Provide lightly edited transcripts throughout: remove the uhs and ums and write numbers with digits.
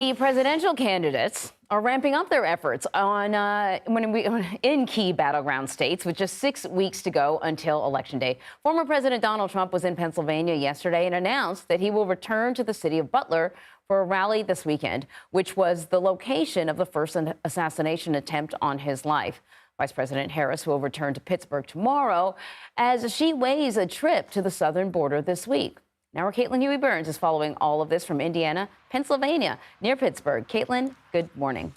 The presidential candidates are ramping up their efforts in key battleground states with just 6 weeks to go until Election Day. Former President Donald Trump was in Pennsylvania yesterday and announced that he will return to the city of Butler for a rally this weekend, which was the location of the first assassination attempt on his life. Vice President Harris will return to Pittsburgh tomorrow as she weighs a trip to the southern border this week. Now, our Caitlin Huey-Burns is following all of this from Indiana, Pennsylvania, near Pittsburgh. Caitlin, good morning.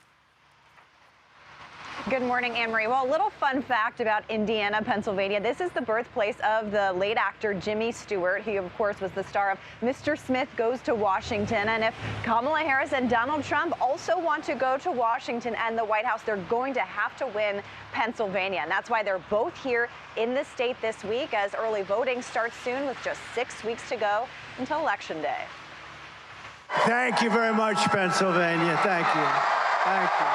Good morning, Anne-Marie. Well, a little fun fact about Indiana, Pennsylvania. This is the birthplace of the late actor Jimmy Stewart. He, of course, was the star of Mr. Smith Goes to Washington. And if Kamala Harris and Donald Trump also want to go to Washington and the White House, they're going to have to win Pennsylvania. And that's why they're both here in the state this week as early voting starts soon with just 6 weeks to go until Election Day. Thank you very much, Pennsylvania. Thank you. Thank you.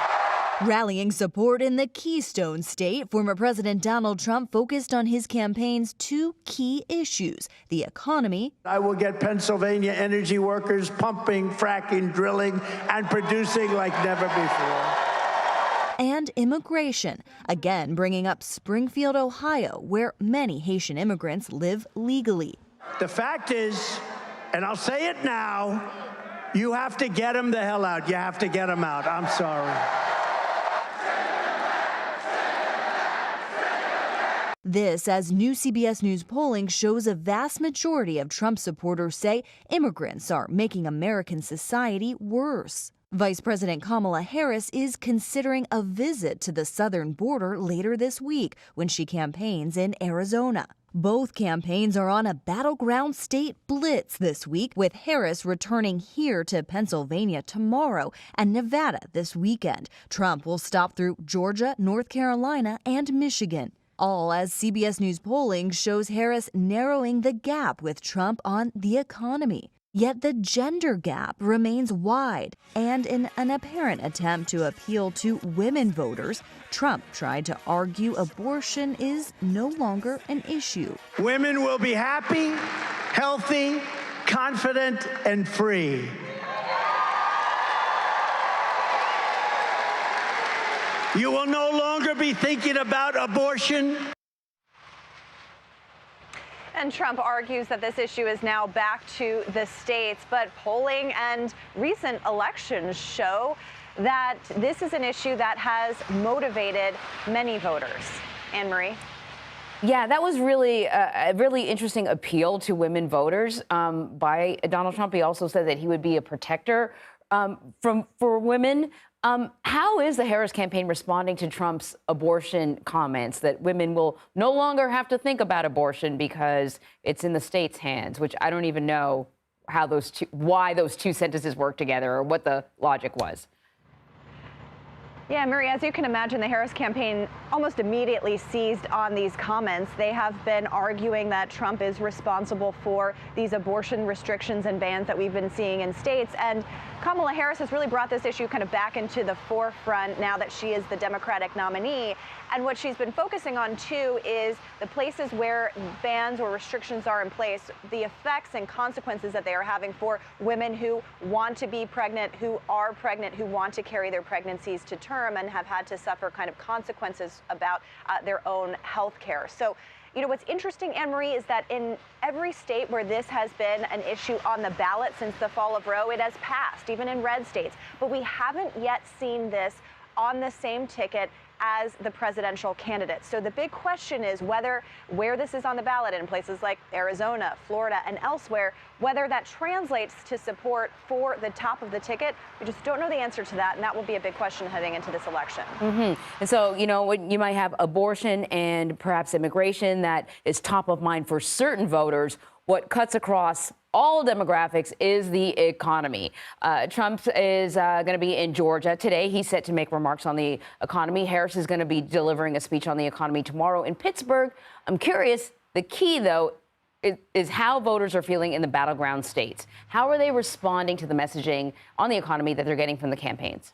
Rallying support in the Keystone State, former President Donald Trump focused on his campaign's two key issues: the economy. I will get Pennsylvania energy workers pumping, fracking, drilling, and producing like never before. And immigration, again bringing up Springfield, Ohio, where many Haitian immigrants live legally. The fact is, and I'll say it now, you have to get them the hell out. You have to get them out. I'm sorry. This as new CBS News polling shows a vast majority of Trump supporters say immigrants are making American society worse. Vice President Kamala Harris is considering a visit to the southern border later this week when she campaigns in Arizona. Both campaigns are on a battleground state blitz this week, with Harris returning here to Pennsylvania tomorrow and Nevada this weekend. Trump will stop through Georgia, North Carolina, and Michigan. All as CBS News polling shows Harris narrowing the gap with Trump on the economy. Yet the gender gap remains wide, and in an apparent attempt to appeal to women voters, Trump tried to argue abortion is no longer an issue. Women will be happy, healthy, confident, and free. You will no longer be thinking about abortion. And Trump argues that this issue is now back to the states, but polling and recent elections show that this is an issue that has motivated many voters. Anne-Marie? Yeah, that was really a really interesting appeal to women voters by Donald Trump. He also said that he would be a protector for women. How is the Harris campaign responding to Trump's abortion comments that women will no longer have to think about abortion because it's in the state's hands, which I don't even know why those two sentences work together or what the logic was? Yeah, Marie, as you can imagine, the Harris campaign almost immediately seized on these comments. They have been arguing that Trump is responsible for these abortion restrictions and bans that we've been seeing in states. And Kamala Harris has really brought this issue kind of back into the forefront now that she is the Democratic nominee. And what she's been focusing on, too, is the places where bans or restrictions are in place, the effects and consequences that they are having for women who want to be pregnant, who are pregnant, who want to carry their pregnancies to term and have had to suffer kind of consequences about their own health care. So, you know, what's interesting, Anne-Marie, is that in every state where this has been an issue on the ballot since the fall of Roe, it has passed, even in red states. But we haven't yet seen this on the same ticket as the presidential candidate. So the big question is where this is on the ballot in places like Arizona, Florida, and elsewhere, whether that translates to support for the top of the ticket. We just don't know the answer to that, and that will be a big question heading into this election. And so, you know, you might have abortion and perhaps immigration that is top of mind for certain voters. What cuts across all demographics is the economy. Trump is going to be in Georgia today. He's set to make remarks on the economy. Harris is going to be delivering a speech on the economy tomorrow in Pittsburgh. I'm curious, the key, though, is how voters are feeling in the battleground states. How are they responding to the messaging on the economy that they're getting from the campaigns?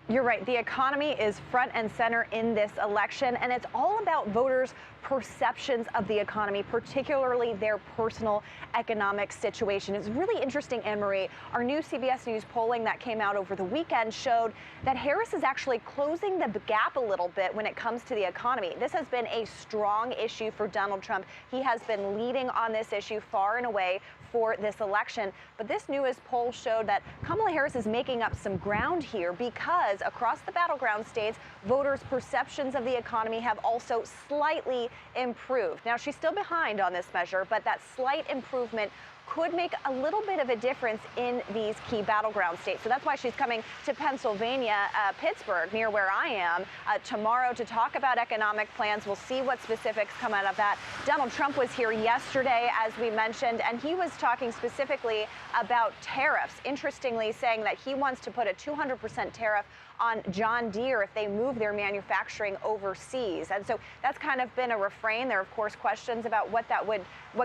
You're right. The economy is front and center in this election, and it's all about voters' perceptions of the economy, particularly their personal economic situation. It's really interesting, Anne-Marie. Our new CBS News polling that came out over the weekend showed that Harris is actually closing the gap a little bit when it comes to the economy. This has been a strong issue for Donald Trump. He has been leading on this issue far and away for this election. But this newest poll showed that Kamala Harris is making up some ground here because across the battleground states, voters' perceptions of the economy have also slightly improved. Now, she's still behind on this measure, but that slight improvement could make a little bit of a difference in these key battleground states. So that's why she's coming to Pennsylvania, Pittsburgh, near where I am, tomorrow to talk about economic plans. We'll see what specifics come out of that. Donald Trump was here yesterday, as we mentioned, and he was talking specifically about tariffs, interestingly saying that he wants to put a 200% tariff on John Deere if they move their manufacturing overseas. And so that's kind of been a refrain. There are, of course, questions about what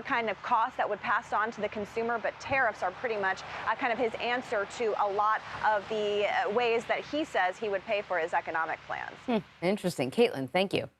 kind of cost that would pass on to the consumer, but tariffs are pretty much kind of his answer to a lot of the ways that he says he would pay for his economic plans. Interesting. Caitlin, thank you.